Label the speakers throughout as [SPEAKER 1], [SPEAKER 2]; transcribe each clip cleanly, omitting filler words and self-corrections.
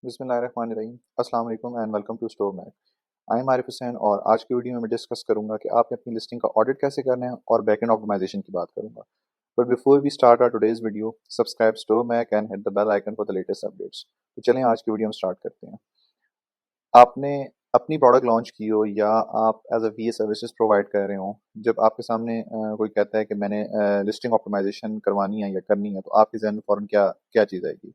[SPEAKER 1] बिस्मिल्लाहिर्रहमानिर्रहीम। अस्सलाम वालेकुम and welcome to Store Mac. I am Arif Hussain और आज की वीडियो में मैं डिस्कस करूंगा कि आपने अपनी लिस्टिंग का ऑडिट कैसे करना है और बैकएंड ऑप्टिमाइजेशन की बात करूंगा। But before we start our today's video, subscribe Store Mac and hit the bell icon for the latest updates. तो चलें आज की वीडियो में स्टार्ट करते हैं। आपने अपनी प्रोडक्ट लॉन्च की हो या आप as a VA services provide कर रहे हो, जब आपके सामने कोई कहता है कि मैंने लिस्टिंग ऑप्टिमाइजेशन करवानी है या करनी है, तो आपके जहन में फ़ौरन क्या क्या चीज़ आएगी?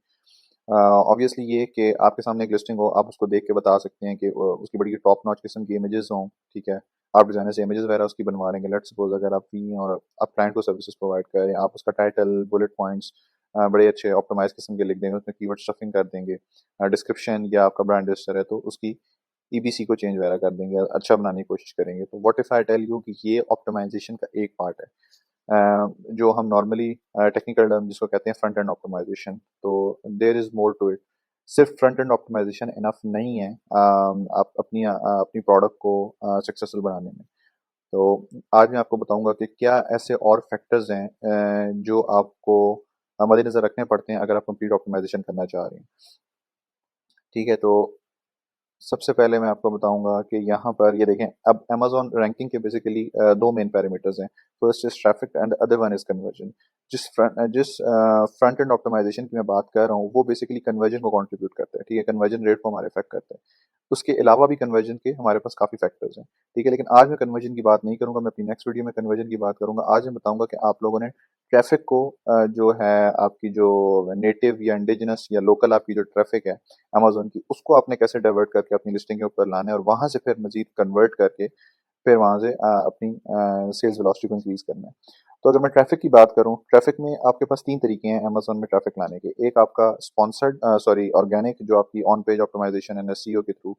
[SPEAKER 1] ऑब्वियसली ये कि आपके सामने एक लिस्टिंग हो, आप उसको देख के बता सकते हैं कि उसकी बड़ी टॉप नॉच किस्म की इमेजेस हों, ठीक है। आप डिज़ाइनर से इमेजेस वगैरह उसकी बनवा लेंगे। लेट्स सपोज अगर आप फ्री हैं और आप क्लाइंट को सर्विसेज प्रोवाइड कर रहे हैं, आप उसका टाइटल, बुलेट पॉइंट्स बड़े अच्छे ऑप्टिमाइज किस्म के लिख देंगे, उसमें कीवर्ड स्टफिंग कर देंगे। डिस्क्रिप्शन या आपका ब्रांड रजिस्टर है तो उसकी ईबीसी को चेंज वगैरह कर देंगे, अच्छा बनाने की कोशिश करेंगे। तो what if I tell you कि ये ऑप्टिमाइजेशन का एक पार्ट है। जो हम नॉर्मली टेक्निकल टर्म जिसको कहते हैं फ्रंट एंड ऑप्टिमाइजेशन, तो there is more to it. सिर्फ फ्रंट एंड ऑप्टिमाइजेशन इनफ नहीं है आप अपनी प्रोडक्ट को सक्सेसफुल बनाने में। तो आज मैं आपको बताऊंगा कि क्या ऐसे और फैक्टर्स हैं जो आपको मद्देनजर रखने पड़ते हैं अगर आप कंप्लीट ऑप्टिमाइजेशन करना चाह रहे हैं। ठीक है, तो सबसे पहले मैं आपको बताऊंगा कि यहाँ पर ये देखें, अब Amazon रैंकिंग के बेसिकली दो मेन पैरामीटर्स हैं। First is traffic and other one is conversion. जिस फ्रंट एंड ऑप्टिमाइजेशन की मैं बात कर रहा हूँ वो बेसिकली कन्वर्जन को कंट्रीब्यूट करता है, ठीक है, कन्वर्जन रेट को हमारे इफेक्ट करता है। उसके अलावा भी कन्वर्जन के हमारे पास काफ़ी फैक्टर्स हैं, ठीक है, लेकिन आज मैं कन्वर्जन की बात नहीं करूंगा, मैं अपनी नेक्स्ट वीडियो में कन्वर्जन की बात करूंगा। आज मैं बताऊंगा कि आप लोगों ने ट्रैफिक को जो है आपकी जो नेटिव या इंडिजिनस या लोकल आपकी जो ट्रैफिक है अमेज़न की, उसको आपने कैसे डाइवर्ट करके अपनी लिस्टिंग के ऊपर लाना है और वहाँ से फिर मज़ीद कन्वर्ट करके फिर वहाँ से अपनी सेल्स वेलोसिटी को इंक्रीज़ करना है। तो अगर मैं ट्रैफिक की बात करूँ, ट्रैफिक में आपके पास 3 तरीके हैं अमेज़न में ट्रैफिक लाने के। एक आपका स्पॉन्सर्ड ऑर्गेनिक जो आपकी on page optimization and SEO के थ्रू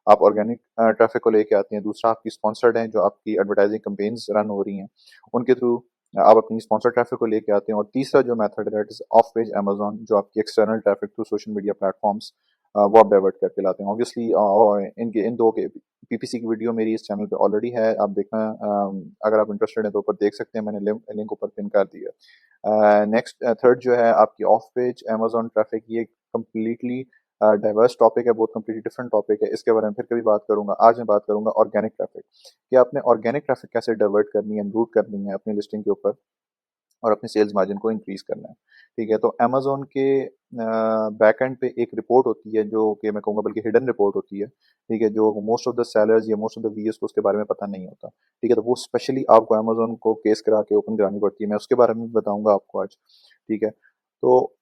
[SPEAKER 1] आप ऑर्गेनिक ट्रैफिक को लेके आते हैं। दूसरा आपकी स्पॉन्सर्ड है जो आपकी एडवर्टाइजिंग कैंपेन्स रन हो रही हैं, उनके थ्रू आप अपनी स्पॉन्सर ट्रैफिक को लेके आते हैं। और तीसरा जो मेथड है that is of page Amazon, जो आपकी external traffic through social media platforms वो आप डाइवर्ट करके लाते हैं। ऑब्वियसली इनके इन दो के पीपीसी की वीडियो मेरी इस चैनल पे ऑलरेडी है, आप देखना अगर आप इंटरेस्टेड हैं तो ऊपर देख सकते हैं, मैंने लिंक ऊपर पिन कर दिया है। नेक्स्ट थर्ड जो है आपकी ऑफ पेज अमेज़न ट्रैफिक, ये कम्प्लीटली डाइवर्स टॉपिक है, बहुत कम्प्लीटली डिफरेंट टॉपिक है। इसके बारे में फिर कभी बात करूंगा। आज मैं बात करूंगा ऑर्गेनिक ट्रैफिक, कि आपने ऑर्गेनिक ट्रैफिक कैसे डाइवर्ट करनी है, रूट करनी है अपनी लिस्टिंग के ऊपर और अपने सेल्स मार्जिन को इंक्रीज करना है। ठीक है, तो अमेज़न के बैक एंड पे एक रिपोर्ट होती है जो कि मैं कहूँगा बल्कि हिडन रिपोर्ट होती है, ठीक है, जो मोस्ट ऑफ द सेलर्स या मोस्ट ऑफ द वीएस को उसके बारे में पता नहीं होता। ठीक है, तो वो स्पेशली आपको अमेज़न को केस करा के ओपन करानी पड़ती है, मैं उसके बारे में भी बताऊंगा आपको आज। ठीक है, तो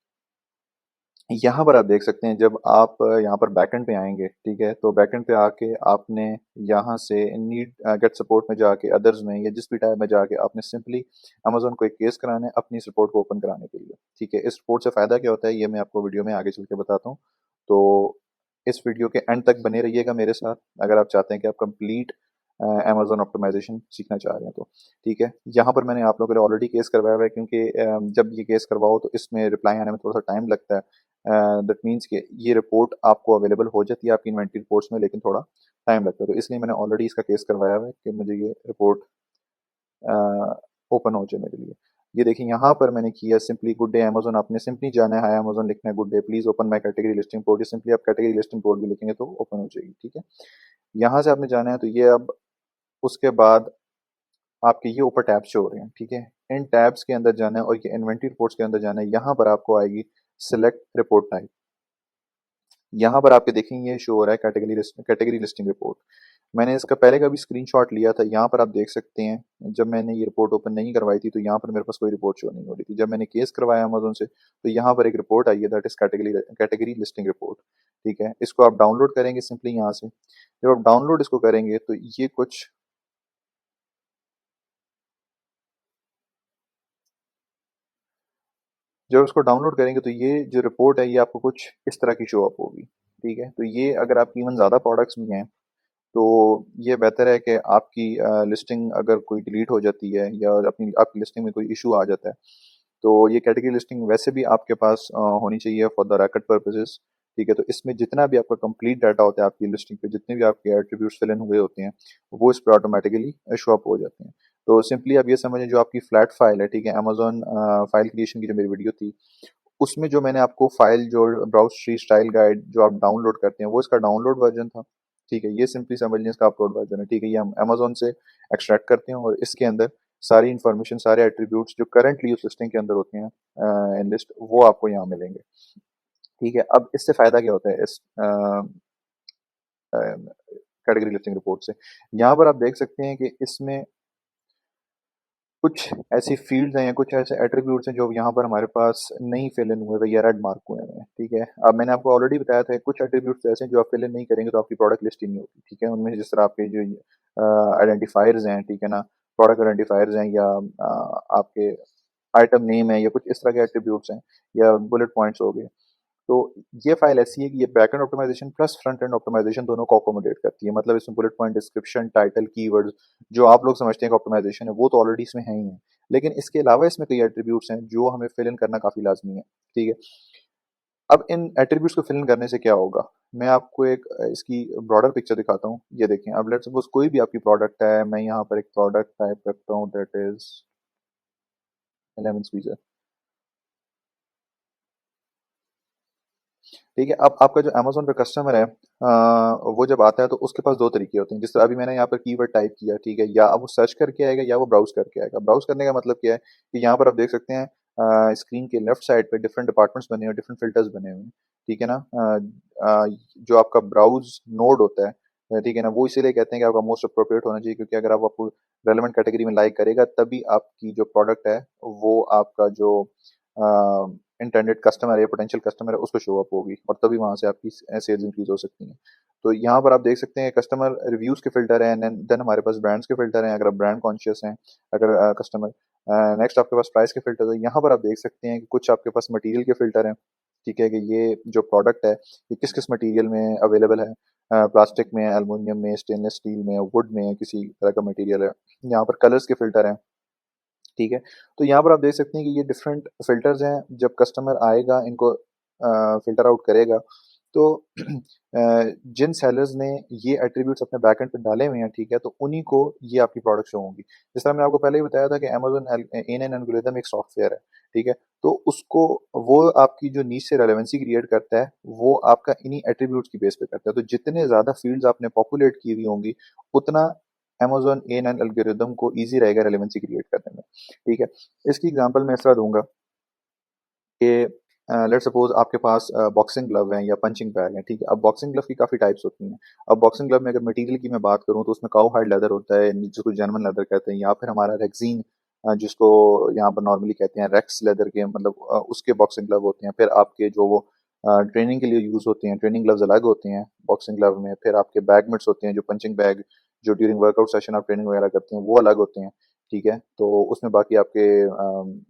[SPEAKER 1] यहाँ पर आप देख सकते हैं जब आप यहाँ पर बैकएंड पे आएंगे, ठीक है, तो बैकएंड पे आके आपने यहाँ से नीड गेट सपोर्ट में जाके अदर्स में या जिस भी टाइप में जाके आपने सिंपली अमेज़न को एक केस कराना है अपनी इस रिपोर्ट को ओपन कराने के लिए। ठीक है, इस रिपोर्ट से फ़ायदा क्या होता है ये मैं आपको वीडियो में आगे चल के बताता हूँ। तो इस वीडियो के एंड तक बने रहिएगा मेरे साथ अगर आप चाहते हैं कि आप कंप्लीट अमेज़न ऑप्टिमाइजेशन सीखना चाह रहे हैं तो। ठीक है, यहाँ पर मैंने आप लोगों के लिए ऑलरेडी केस करवाया हुआ है, क्योंकि जब ये केस करवाओ तो इसमें रिप्लाई आने में थोड़ा सा टाइम लगता है। दैट मीन्स कि ये रिपोर्ट आपको अवेलेबल हो जाती है आपकी इन्वेंटरी रिपोर्ट्स में, लेकिन थोड़ा टाइम लगता है, तो इसलिए मैंने ऑलरेडी इसका केस करवाया हुआ है कि मुझे ये रिपोर्ट ओपन हो जाए मेरे लिए। ये देखिए यहाँ पर मैंने किया सिंपली गुड डे अमेज़न, आपने सिंपली जाना है हाय अमेज़न लिखना है, good day please open my category listing report, simply आप कैटेगरी लिस्टिंग रिपोर्ट भी लिखेंगे तो ओपन हो जाएगी। ठीक है, यहाँ से आपने जाना है तो ये अब उसके बाद आपके ये ऊपर टैब्स शो हो रहे हैं, ठीक है, इन टैब्स के अंदर जाना है और ये इन्वेंटरी रिपोर्ट्स के अंदर जाना है। यहाँ पर आपको आएगी सिलेक्ट रिपोर्ट टाइप, यहाँ पर आपके देखेंगे ये शो हो रहा है कैटेगरी लिस्टिंग रिपोर्ट। मैंने इसका पहले का भी स्क्रीनशॉट लिया था, यहाँ पर आप देख सकते हैं जब मैंने ये रिपोर्ट ओपन नहीं करवाई थी तो यहाँ पर मेरे पास कोई रिपोर्ट शो नहीं हो रही थी। जब मैंने केस करवाया अमेज़न से तो यहाँ पर एक रिपोर्ट आई है that is category listing report. ठीक है, इसको आप डाउनलोड करेंगे सिंपली यहाँ से। जब आप डाउनलोड इसको करेंगे तो ये कुछ जब उसको डाउनलोड करेंगे तो ये जो रिपोर्ट है ये आपको कुछ इस तरह की शो अप होगी। ठीक है, तो ये अगर आपकी इवन ज़्यादा प्रोडक्ट्स भी हैं तो ये बेहतर है कि आपकी लिस्टिंग अगर कोई डिलीट हो जाती है या अपनी आपकी लिस्टिंग में कोई इशू आ जाता है तो ये कैटेगरी लिस्टिंग वैसे भी आपके पास होनी चाहिए फॉर द रैकेट पर्पसेस। ठीक है, तो इसमें जितना भी आपका कंप्लीट डाटा होता है आपकी लिस्टिंग पे, जितने भी आपके एट्रीब्यूट्स फिल इन हुए होते हैं वो इस पर ऑटोमेटिकली शो अप हो जाते हैं। तो सिंपली आप ये समझें जो आपकी फ्लैट फाइल है, ठीक है, अमेजोन फाइल क्रिएशन की जो मेरी वीडियो थी उसमें जो मैंने आपको फाइल जो ब्राउज ट्री स्टाइल गाइड जो आप डाउनलोड करते हैं वो इसका डाउनलोड वर्जन था। ठीक है, ये सिंपली समझ लें इसका अपलोड वर्जन है। ठीक है, ये हम अमेजोन से एक्सट्रैक्ट करते हैं और इसके अंदर सारी इन्फॉर्मेशन, सारे एट्रीब्यूट्स जो करंटली उस लिस्टिंग के अंदर होते हैं इन लिस्ट, वो आपको यहाँ मिलेंगे। ठीक है, अब इससे फायदा क्या होता है इस कैटेगरी लिस्टिंग रिपोर्ट से? यहाँ पर आप देख सकते हैं कि इसमें कुछ ऐसी फील्ड्स हैं या कुछ ऐसे एट्रीब्यूट्स हैं जो यहाँ पर हमारे पास नहीं फिल इन हुए हुए या रेड मार्क हुए हुए हैं। ठीक है, अब मैंने आपको ऑलरेडी बताया था कुछ एट्रीब्यूट्स ऐसे हैं जो आप फिल इन नहीं करेंगे तो आपकी प्रोडक्ट लिस्ट ही नहीं होगी। ठीक है, उनमें जिस तरह आपके जो आइडेंटिफायर्स हैं, ठीक है ना, प्रोडक्ट आइडेंटिफायर्स हैं, या आपके आइटम नेम है, या कुछ इस तरह के एट्रीब्यूट्स हैं, या बुलेट पॉइंट्स हो गए। तो ये फाइल ऐसी है कि ये back end optimization plus front end optimization दोनों को अकोमोडेट करती है। मतलब इसमें bullet point, description, title, keywords जो आप लोग समझते हैं कि ऑप्टिमाइजेशन है वो तो ऑलरेडी इसमें है ही है, लेकिन इसके अलावा इसमें कई एट्रीब्यूट्स हैं जो हमें फिल इन करना काफी लाजमी है। ठीक है, अब इन एट्रीब्यूट्स को फिल इन करने से क्या होगा, मैं आपको एक इसकी ब्रॉडर पिक्चर दिखाता हूँ। ये देखें, अब लेट्स सपोज कोई भी आपकी प्रोडक्ट है, मैं यहाँ पर एक प्रोडक्ट टाइप करता हूँ, दैट इज लेमन स्क्वीजर। ठीक है, अब आपका जो अमेज़न पे कस्टमर है वो जब आता है तो उसके पास 2 तरीके होते हैं। जिस तरह अभी मैंने यहाँ पर कीवर्ड टाइप किया, ठीक है, या अब वो सर्च करके आएगा या वो ब्राउज़ करके आएगा। ब्राउज़ करने का मतलब क्या है कि यहाँ पर आप देख सकते हैं स्क्रीन के लेफ्ट साइड पे डिफरेंट डिपार्टमेंट्स बने हुए हैं, डिफरेंट फ़िल्टर्स बने हुए हैं। ठीक है ना? जो आपका ब्राउज़ नोड होता है, ठीक है ना, वो इसीलिए कहते हैं कि आपका मोस्ट एप्रोप्रिएट होना चाहिए, क्योंकि अगर आप आपको रेलेवेंट कैटेगरी में लाइक करेगा तभी आपकी जो प्रोडक्ट है वो आपका जो इंटेंडेड कस्टमर है, पोटेंशियल कस्टमर है, उसको शो अप होगी और तभी वहां से आपकी सेल्स इंक्रीज हो सकती हैं। तो यहाँ पर आप देख सकते हैं कस्टमर रिव्यूज के फिल्टर हैं, देन हमारे पास ब्रांड्स के फिल्टर हैं अगर आप ब्रांड कॉन्शियस हैं, अगर कस्टमर। नेक्स्ट आपके पास प्राइस के फिल्टर है। यहाँ पर आप देख सकते हैं कि कुछ आपके पास मटेरियल के फिल्टर हैं। ठीक है, कि ये जो प्रोडक्ट है ये किस किस मटेरियल में अवेलेबल है, प्लास्टिक में, एल्युमिनियम में, स्टेनलेस स्टील में, वुड में, किसी तरह का मटेरियल है। यहाँ पर कलर्स के फिल्टर हैं। ठीक है, तो यहाँ पर आप देख सकते हैं कि ये डिफरेंट फिल्टर्स हैं। जब कस्टमर आएगा इनको फिल्टर आउट करेगा तो जिन सेलर्स ने ये एट्रीब्यूट्स अपने बैकएंड पे डाले हुए हैं, ठीक है, तो उन्हीं को ये आपकी प्रोडक्ट शो होंगी। जिस तरह मैंने आपको पहले ही बताया था कि अमेजोन एएनएन एल्गोरिथम एक सॉफ्टवेयर है। ठीक है, तो उसको वो आपकी जो नीश से रेलेवेंसी क्रिएट करता है वो आपका इन्हीं एट्रीब्यूट्स की बेस पे करता है। तो जितने ज्यादा फील्ड्स आपने पॉपुलेट की हुई होंगी उतना अमेजोन एएनएन एल्गोरिथम को ईजी रहेगा रेलेवेंसी क्रिएट करने में। ठीक है, इसकी एग्जांपल मैं इस तरह दूंगा कि लेट्स सपोज आपके पास बॉक्सिंग ग्लव हैं या पंचिंग बैग हैं। ठीक है, अब बॉक्सिंग ग्लव की काफ़ी टाइप्स होती हैं। अब बॉक्सिंग ग्लव में अगर मटेरियल की मैं बात करूँ तो उसमें काउ हाइड लेदर होता है जिसको जर्मन लेदर कहते हैं, या फिर हमारा रेक्सीन जिसको यहाँ पर नॉर्मली कहते हैं रेक्स लेदर के, मतलब उसके बॉक्सिंग ग्लव होते हैं। फिर आपके जो वो ट्रेनिंग के लिए यूज़ होते हैं, ट्रेनिंग ग्लव्स अलग होते हैं बॉक्सिंग ग्लव में। फिर आपके बैग मिट्स होते हैं जो पंचिंग बैग जो ड्यूरिंग वर्कआउट सेशन आप ट्रेनिंग वगैरह करते हैं वो अलग होते हैं। ठीक है, तो उसमें बाकी आपके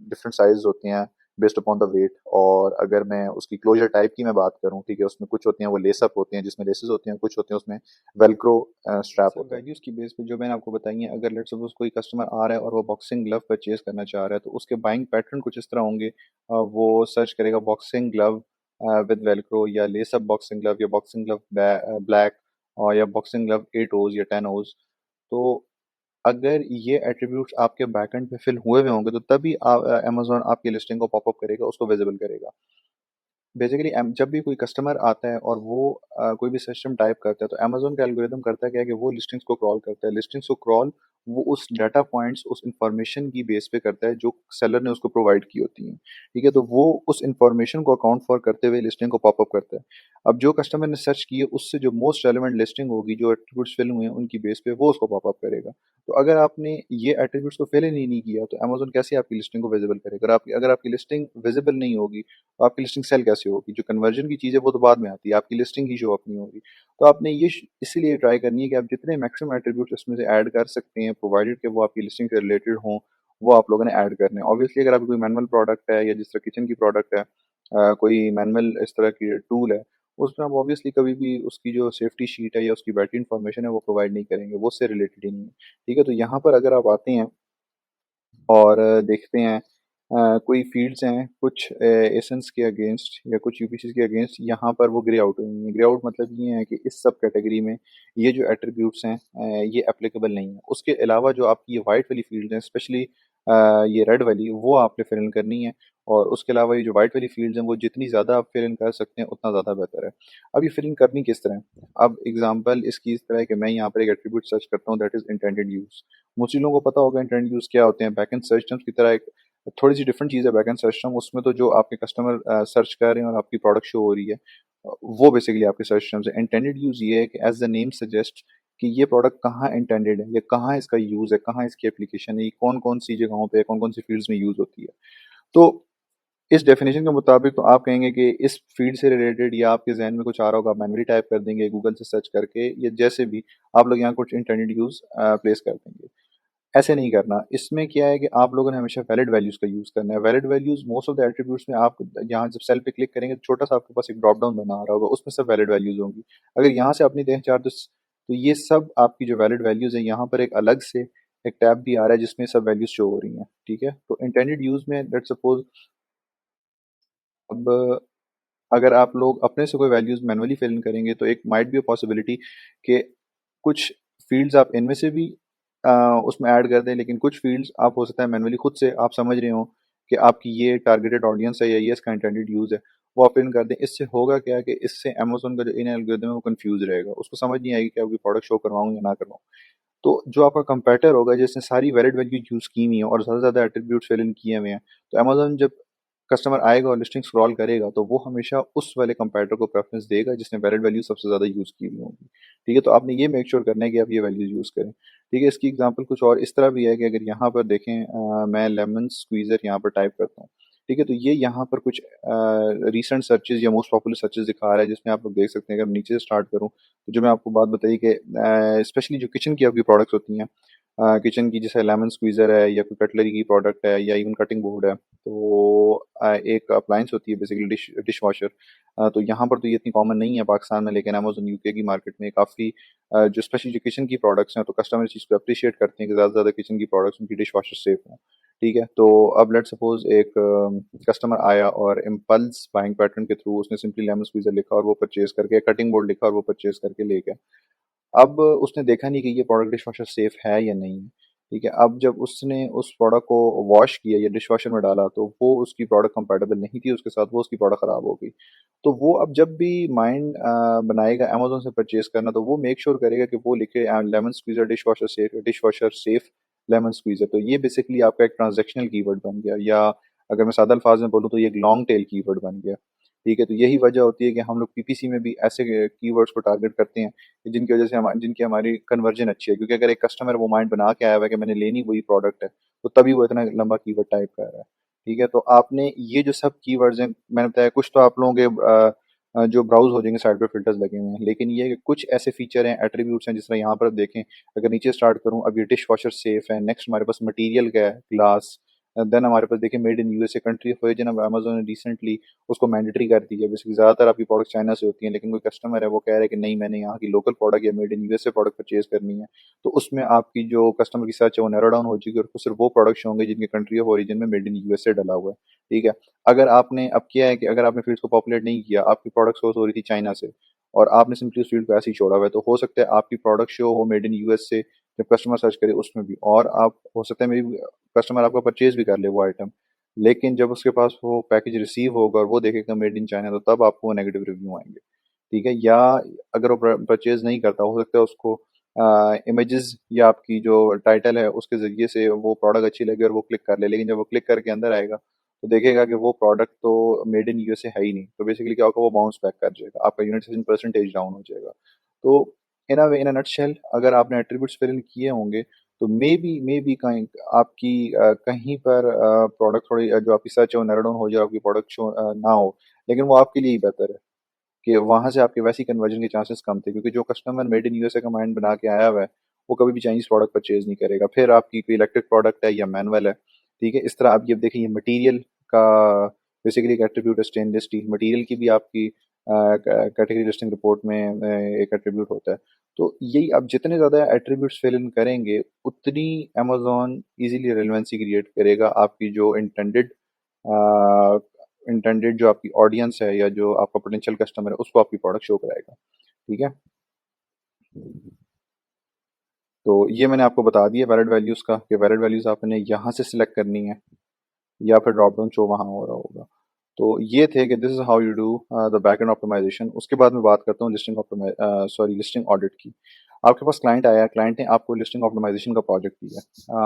[SPEAKER 1] डिफरेंट साइज होते हैं बेस्ड अपॉन द वेट। और अगर मैं उसकी क्लोजर टाइप की मैं बात करूं, ठीक है, उसमें कुछ होते हैं वो लेसअप होते हैं जिसमें लेसेस होते हैं, कुछ होते हैं उसमें वेलक्रो स्ट्रैप होता है। वैल्यूज की बेस पे जो मैंने आपको बताई है, अगर लेट्स सपोज कोई कस्टमर आ रहा है और वो बॉक्सिंग ग्लव परचेज करना चाह रहा है तो उसके बाइंग पैटर्न कुछ इस तरह होंगे। वो सर्च करेगा बॉक्सिंग ग्लव विद वेलक्रो, या लेसअप बॉक्सिंग ग्लव, या बॉक्सिंग ग्लव ब्लैक, और या बॉक्सिंग ग्लव 8 ओज या 10 ओज। तो अगर ये एट्रीब्यूट्स आपके बैकएंड पे फिल हुए हुए होंगे तो तभी अमेज़न आपकी लिस्टिंग को पॉपअप करेगा, उसको विजिबल करेगा। बेसिकली जब भी कोई कस्टमर आता है और वो कोई भी सिस्टम टाइप करता है तो अमेज़न का एल्गोरिदम करता है क्या है कि वो लिस्टिंग्स को क्रॉल करता है। लिस्टिंग्स को क्रॉल वो उस डाटा पॉइंट्स, उस इंफॉर्मेशन की बेस पे करता है जो सेलर ने उसको प्रोवाइड की होती हैं। ठीक है, तो वो उस इंफॉर्मेशन को अकाउंट फॉर करते हुए लिस्टिंग को पॉपअप करता है। अब जो कस्टमर ने सर्च की है उससे जो मोस्ट रेलेवेंट लिस्टिंग होगी, जो एट्रीब्यूट्स फिल हुए हैं उनकी बेस पे वो उसको पॉपअप करेगा। तो अगर आपने ये एट्रीब्यूट्स को फिल ही नहीं किया तो अमेज़न कैसे आपकी लिस्टिंग को विजिबल करेगा? अगर आपकी लिस्टिंग विजिबल नहीं होगी तो आपकी लिस्टिंग सेल कैसे होगी? जो कन्वर्जन की चीज़ है वो तो बाद में आती है, आपकी लिस्टिंग ही शो अप नहीं होगी। तो आपने ये इसीलिए ट्राई करनी है कि आप जितने मैक्सिमम एट्रीब्यूट्स इसमें से ऐड कर सकते हैं, प्रोवाइडेड कि वो आपकी लिस्टिंग से रिलेटेड हों, वो आप लोगों ने ऐड करने हैं। ऑब्वियसली अगर आपकी कोई मैनुअल प्रोडक्ट है या जिस तरह किचन की प्रोडक्ट है, कोई मैनुअल इस तरह की टूल है, उसमें आप ऑब्वियसली कभी भी उसकी जो सेफ्टी शीट है या उसकी बैटरी इन्फॉर्मेशन है वो प्रोवाइड नहीं करेंगे, वो उससे रिलेटेड ही नहीं है। ठीक है, तो यहाँ पर अगर आप आते हैं और देखते हैं कोई फील्ड्स हैं कुछ एसेंस के अगेंस्ट या कुछ यूपीसी के अगेंस्ट, यहाँ पर वो ग्रे आउट हुई हैं। ग्रे आउट मतलब ये है कि इस सब कैटेगरी में ये जो एट्रीब्यूट्स हैं ये एप्लीकेबल नहीं है। उसके अलावा जो आपकी ये वाइट वाली फील्ड हैं, स्पेशली ये रेड वाली, वो आपने फिल इन करनी है। और उसके अलावा ये जो वाइट वाली फील्ड्स हैं वो जितनी ज़्यादा आप फिल इन कर सकते हैं उतना ज़्यादा बेहतर है। अब ये फिल इन करनी किस तरह है? अब एग्जांपल इसकी इस तरह है कि मैं यहाँ पर एक एट्रीब्यूट सर्च करता हूँ, that is intended use. Mostly लोगों को पता होगा इंटेंडेड यूज़ क्या होते हैं। बैकएंड सर्च टर्म्स की तरह एक थोड़ी सी डिफरेंट चीज़ है बैकएंड सर्च टर्म। उसमें तो जो आपके कस्टमर सर्च कर रहे हैं और आपकी प्रोडक्ट शो हो रही है, वो बेसिकली आपके सर्च टर्म्स है। इंटेंडेड यूज़ ये है कि एज द नेम सजेस्ट कि ये प्रोडक्ट कहाँ इंटेंडेड है, या कहाँ इसका यूज़ है, कहाँ इसकी एप्लीकेशन है, ये कौन कौन सी जगहों पे, कौन कौन सी फील्ड्स में यूज़ होती है। तो इस डेफिनेशन के मुताबिक तो आप कहेंगे कि इस फील्ड से रिलेटेड या आपके जहन में कुछ आ रहा होगा, आप मैन्युअली टाइप कर देंगे गूगल से सर्च करके, या जैसे भी आप लोग यहाँ कुछ इंटेंडेड यूज़ प्लेस कर देंगे। ऐसे नहीं करना। इसमें क्या है कि आप लोगों ने हमेशा वैलिड वैल्यूज़ का यूज़ करना है। Valid values most of the attributes में आप यहाँ जब सेल पे क्लिक करेंगे तो छोटा-सा आपके पास एक ड्रॉप डाउन बना आ रहा होगा, उसमें सब वैलिड वैल्यूज़ होंगी। अगर यहाँ से अपनी देखें चार तो ये सब आपकी जो वैलिड वैल्यूज़ हैं, यहाँ पर एक अलग से एक टैब भी आ रहा है जिसमें सब वैल्यूज़ शो हो रही हैं, ठीक है? तो इंटेंडेड यूज़ में लेट्स सपोज़ अब अगर आप लोग अपने से कोई वैल्यूज़ मैनुअली फिल इन करेंगे तो एक माइट बी अ पॉसिबिलिटी कि कुछ फील्ड्स आप इनमें से भी अ, उसमें ऐड कर दें, लेकिन कुछ फील्ड्स आप हो सकता है मैनुअली खुद से आप समझ रहे हो कि आपकी ये टारगेटेड ऑडियंस है या ये इसका इंटेंडेड यूज़ है, वो आप फिल इन कर दें। इससे होगा क्या कि इससे अमेज़न का जो इन एल्गोरिदम है वो कन्फ्यूज़ रहेगा, उसको समझ नहीं आएगी कि आपकी प्रोडक्ट शो करवाऊँ या ना करवाऊँ। तो जो आपका कंपेटिटर होगा जिसने सारी वैलिड वैल्यू यूज़ की हुई है और ज़्यादा से ज़्यादा एट्रीब्यूट फिल इन किए हुए हैं, तो अमेज़न जब कस्टमर आएगा और लिस्टिंग स्क्रॉल करेगा तो वो हमेशा उस वाले कंपेटिटर को प्रेफरेंस देगा जिसने वैलिड वैल्यू सबसे ज़्यादा यूज़ की हुई होगी। ठीक है? तो आपने ये मेक श्योर करना है कि आप ये वैल्यूज़ यूज़ करें। ठीक है? इसकी एग्जांपल कुछ और इस तरह भी है कि अगर यहाँ पर देखें मैं लेमन स्क्वीज़र यहाँ पर टाइप करता हूँ। ठीक है? तो ये यहाँ पर कुछ रीसेंट सर्चेज़ या मोस्ट पॉपुलर सर्चेज़ दिखा रहा है जिसमें आप लोग देख सकते हैं। अगर नीचे से स्टार्ट करूँ तो जो मैं आपको बात बताई कि स्पेशली जो किचन की आपकी प्रोडक्ट्स होती हैं, किचन की जैसे लेमन स्क्वीज़र है या कोई कटलरी की प्रोडक्ट है या इवन कटिंग बोर्ड है, तो एक अप्लायंस होती है बेसिकली डिश वॉशर। तो यहाँ पर तो ये इतनी कॉमन नहीं है पाकिस्तान में, लेकिन अमेज़न यूके की मार्केट में काफ़ी जो स्पेशली जो किचन की प्रोडक्ट्स हैं तो कस्टमर इस चीज़ को अप्रिशिएट करते हैं कि ज़्यादा से ज़्यादा किचन की प्रोडक्ट्स उनकी डिश वॉशर सेफ हों। ठीक है? तो अब लेट्स सपोज़ एक कस्टमर आया और इम्पल्स बाइंग पैटर्न के थ्रू उसने सिंपली लेमन स्क्वीज़र लिखा और वो परचेज़ करके, कटिंग बोर्ड लिखा और वो परचेज़ करके ले गया। अब उसने देखा नहीं कि ये प्रोडक्ट डिशवॉशर सेफ है या नहीं है, ठीक है? अब जब उसने उस प्रोडक्ट को वॉश किया या डिशवॉशर में डाला तो वो उसकी प्रोडक्ट कंपैटिबल नहीं थी उसके साथ, वो उसकी प्रोडक्ट ख़राब हो गई। तो वो अब जब भी माइंड बनाएगा अमेज़न से परचेज़ करना तो वो मेक श्योर करेगा कि वो लिखे lemon squeezer dishwasher safe lemon squeezer. तो ये बेसिकली आपका एक ट्रांज़ैक्शनल कीवर्ड बन गया, या अगर मैं सादा अल्फाज़ में बोलूँ तो ये एक लॉन्ग टेल कीवर्ड बन गया। ठीक है? तो यही वजह होती है कि हम लोग पीपीसी में भी ऐसे कीवर्ड्स को टारगेट करते हैं जिनकी वजह से जिनकी हमारी कन्वर्जन अच्छी है, क्योंकि अगर एक कस्टमर वो माइंड बना के आया हुआ है कि मैंने लेनी वही प्रोडक्ट है, तो तभी वो इतना लंबा कीवर्ड टाइप कर रहा है। ठीक है? तो आपने ये जो सब कीवर्ड्स हैं मैंने बताया, कुछ तो आप लोगों के जो ब्राउज़ हो जाएँगे साइड पे फ़िल्टर्स लगे हुए हैं, लेकिन ये है कि कुछ ऐसे फ़ीचर हैं, एट्रीब्यूट्स हैं, जिस तरह यहाँ पर आप देखें, अगर नीचे स्टार्ट करूँ, अब ये डिश वॉशर सेफ है, नेक्स्ट हमारे पास मटीरियल का है, ग्लास, देन हमारे पास देखिए made in USA, country of origin. अब अमेज़न ने रिसेंटली उसको मैंडेटरी कर दी है। बेसिकली ज़्यादातर आपकी प्रोडक्ट चाइना से होती हैं, लेकिन कोई कस्टमर है वो कह रहा है कि नहीं, मैंने यहाँ की लोकल प्रोडक्ट या made in USA product purchase करनी है, तो उसमें आपकी जो कस्टमर की सर्च है वो नैरो डाउन हो जाएगी और आपको सिर्फ वो प्रोडक्ट्स होंगे जिनके कंट्री ऑफ ओरिजिन में मेड इन यूएसए डला हुआ है। ठीक है? अगर आपने अब क्या है कि अगर आपने फील्ड्स को पॉपुलेट नहीं किया, आपकी प्रोडक्ट सोर्स हो रही थी चाइना से और आपने सिंपली उस फील्ड को ऐसे ही छोड़ा हुआ है, तो हो सकता है आपकी प्रोडक्ट शो हो मेड इन यूएस से, जब कस्टमर सर्च करे उसमें भी, और आप हो सकता है मे बी कस्टमर आपका परचेज़ भी कर ले वो आइटम, लेकिन जब उसके पास वो पैकेज रिसीव होगा और वो देखेगा मेड इन चाइना, तो तब आपको वो नेगेटिव रिव्यू आएँगे। ठीक है? या अगर वो परचेज़ नहीं करता, हो सकता है उसको इमेजेस या आपकी जो टाइटल है उसके ज़रिए से वो प्रोडक्ट अच्छी लगे और वो क्लिक कर ले, लेकिन जब वो क्लिक करके अंदर आएगा तो देखेगा कि वो प्रोडक्ट तो मेड इन यूएसए है ही नहीं। तो बेसिकली क्या होगा, वो बाउंस बैक कर जाएगा, आपका यूनिट परसेंटेज डाउन हो जाएगा। तो इन अ नटशेल अगर आपने एट्रीब्यूट्स फिल इन किए होंगे तो मे बी कहीं आपकी कहीं पर प्रोडक्ट थोड़ी जो आपकी सर्च है वो नैरो डाउन हो जाए, आपकी प्रोडक्ट शो ना हो, लेकिन वो आपके लिए ही बेहतर है कि वहाँ से आपके वैसी कन्वर्जन के चांसेस कम थे, क्योंकि जो कस्टमर मेड इन यूएसए का माइंड बना के आया हुआ है वो कभी भी चाइनीज प्रोडक्ट परचेज नहीं करेगा। फिर आपकी कोई इलेक्ट्रिक प्रोडक्ट है या मैनुअल है, ठीक है? इस तरह आप ये देखिए, ये मटेरियल का बेसिकली एक एट्रीब्यूट है, स्टेनलेस स्टील मटेरियल की भी आपकी कैटेगरी लिस्टिंग रिपोर्ट में एक एट्रीब्यूट होता है। तो यही आप जितने ज़्यादा एट्रीब्यूट्स फिल इन करेंगे उतनी अमेज़न ईज़िली रेलेवेंसी क्रिएट करेगा आपकी जो इंटेंडेड जो आपकी ऑडियंस है या जो आपका पोटेंशियल कस्टमर है उसको आपकी प्रोडक्ट शो कराएगा। ठीक है? तो ये मैंने आपको बता दिया वैलिड वैल्यूज़ का, कि वैलिड वैल्यूज़ आपने यहाँ से सिलेक्ट करनी है। या फिर ड्रॉप डाउन शो वहाँ हो रहा होगा। तो ये थे कि this is how you do the back end optimization. उसके बाद मैं बात करता हूँ लिस्टिंग ऑडिट की। आपके पास क्लाइंट आया, क्लाइंट ने आपको लिस्टिंग ऑप्टिमाइजेशन का प्रोजेक्ट दिया।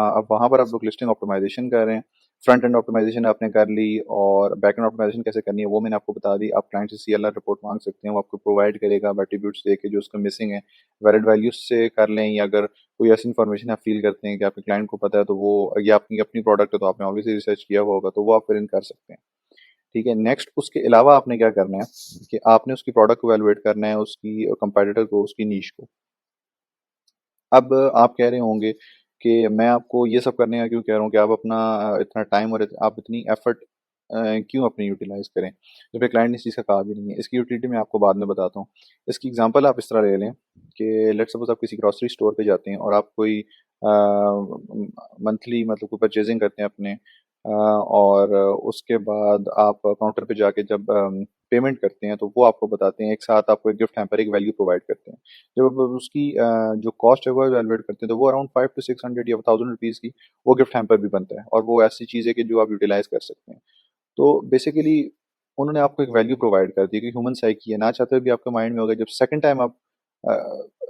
[SPEAKER 1] अब वहाँ पर आप लोग लिस्टिंग ऑप्टिमाइजेशन कर रहे हैं। फ्रंट एंड ऑप्टिमाइजेशन आपने कर ली, और बैक एंड ऑप्टिमाइजेशन कैसे करनी है वो मैंने आपको बता दी। आप क्लाइंट से CLR रिपोर्ट मांग सकते हैं, वो आपको प्रोवाइड करेगा एट्रीब्यूट्स दे के जो उसका मिसिंग है। वैलिड वैल्यूज से कर लें, या अगर कोई ऐसी इन्फॉर्मेशन आप फील करते हैं कि आपके क्लाइंट को पता है, तो वो, ये आपकी अपनी प्रोडक्ट है तो आपने ऑब्वियसली रिसर्च किया हुआ होगा, तो वो आप फिर इन कर सकते हैं। ठीक है, नेक्स्ट उसके अलावा आपने क्या करना है कि आपने उसकी प्रोडक्ट को वैल्यूएट करना है, उसकी कंपेटिटर को, उसकी नीश को। अब आप कह रहे होंगे कि मैं आपको ये सब करने का क्यों कह रहा हूँ कि आप अपना इतना टाइम और आप इतनी एफर्ट क्यों अपनी यूटिलाइज करें, जब क्लाइंट ने इस चीज़ का कहा भी नहीं है। इसकी यूटिलिटी मैं आपको बाद में बताता हूँ। इसकी एग्जांपल आप इस तरह ले लें कि लेट्स सपोज आप किसी ग्रोसरी स्टोर पे जाते हैं और आप कोई मंथली मतलब कोई परचेजिंग करते हैं अपने, और उसके बाद आप काउंटर पे जाके जब पेमेंट करते हैं तो वो आपको बताते हैं, एक साथ आपको एक गिफ्ट हैम्पर, एक वैल्यू प्रोवाइड करते हैं। जब आप उसकी जो कॉस्ट है वो एवेलुएट करते हैं, तो वो अराउंड 500 to 600 या 1000 रुपीज़ की वो गिफ्ट हैम्पर भी बनता है, और वो ऐसी चीज़ है कि जो आप यूटिलाइज कर सकते हैं। तो बेसिकली उन्होंने आपको एक वैल्यू प्रोवाइड कर दी कि ह्यूमन साइकी है, ना चाहते हुए भी आपके माइंड में होगा। जब सेकंड टाइम आप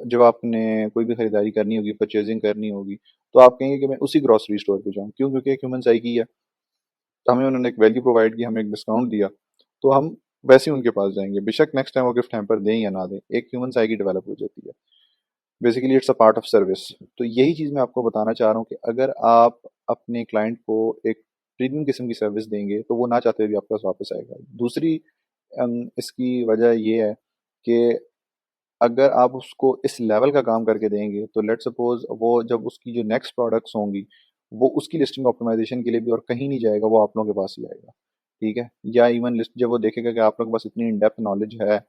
[SPEAKER 1] जब आपने कोई भी खरीदारी करनी होगी, परचेजिंग करनी होगी, तो आप कहेंगे कि मैं उसी ग्रोसरी स्टोर पे जाऊँ। क्यों? क्योंकि एक ह्यूमन साइकी है। तो हमें उन्होंने एक वैल्यू प्रोवाइड की, हमें एक डिस्काउंट दिया, तो हम वैसे ही उनके पास जाएंगे, बेशक नेक्स्ट टाइम वो गिफ्ट हैम्पर दें या ना दें। एक ह्यूमन साइकी डेवलप हो जाती है। Basically it's a part of service. तो यही चीज़ मैं आपको बताना चाह रहा हूँ कि अगर आप अपने क्लाइंट को एक प्रीमियम किस्म की सर्विस देंगे, तो वो ना चाहते हुए भी आपके पास वापस आएगा। दूसरी इसकी वजह ये है कि अगर आप उसको इस लेवल का काम करके देंगे, तो लेट्स सपोज वो जब उसकी जो नेक्स्ट प्रोडक्ट्स होंगी, वो उसकी लिस्टिंग ऑप्टिमाइजेशन के लिए भी और कहीं नहीं जाएगा, वो आप लोगों के पास ही आएगा। ठीक है, या इवन लिस्ट जब वो देखेगा कि आप लोगों के पास इतनी इन डेप्थ नॉलेज है,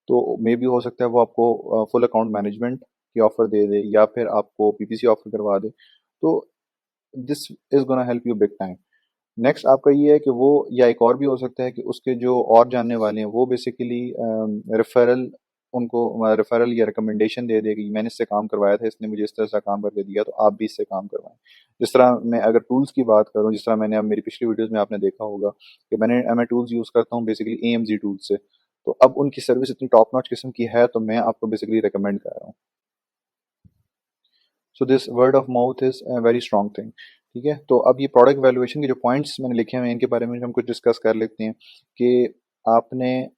[SPEAKER 1] तो मे बी हो सकता है वो आपको फुल अकाउंट मैनेजमेंट की ऑफर दे दे, या फिर आपको PPC ऑफर करवा दे। तो this is gonna help you big time. Next आपका ये है कि वो, या एक और भी हो सकता है कि उसके जो और जानने वाले हैं वो बेसिकली रेफरल, उनको रेफरल या रिकमेंडेशन दे दे कि मैंने इससे काम करवाया था, इसने मुझे इस तरह से काम करके दिया, तो आप भी इससे काम करवाएं। जिस तरह मैं अगर टूल्स की बात करूं, जिस तरह मैंने अब मेरी पिछली वीडियोस में आपने देखा होगा कि मैं टूल्स यूज़ करता हूं बेसिकली AMZ टूल्स से। तो अब उनकी सर्विस इतनी टॉप नॉच किस्म की है, तो मैं आपको बेसिकली रिकमेंड कर रहा हूँ। So this word of mouth is very strong thing. ठीक है, तो अब ये प्रोडक्ट वैल्यूएशन के जो पॉइंट्स मैंने लिखे हुए हैं, इनके बारे में हम कुछ डिस्कस कर लेते हैं कि आपने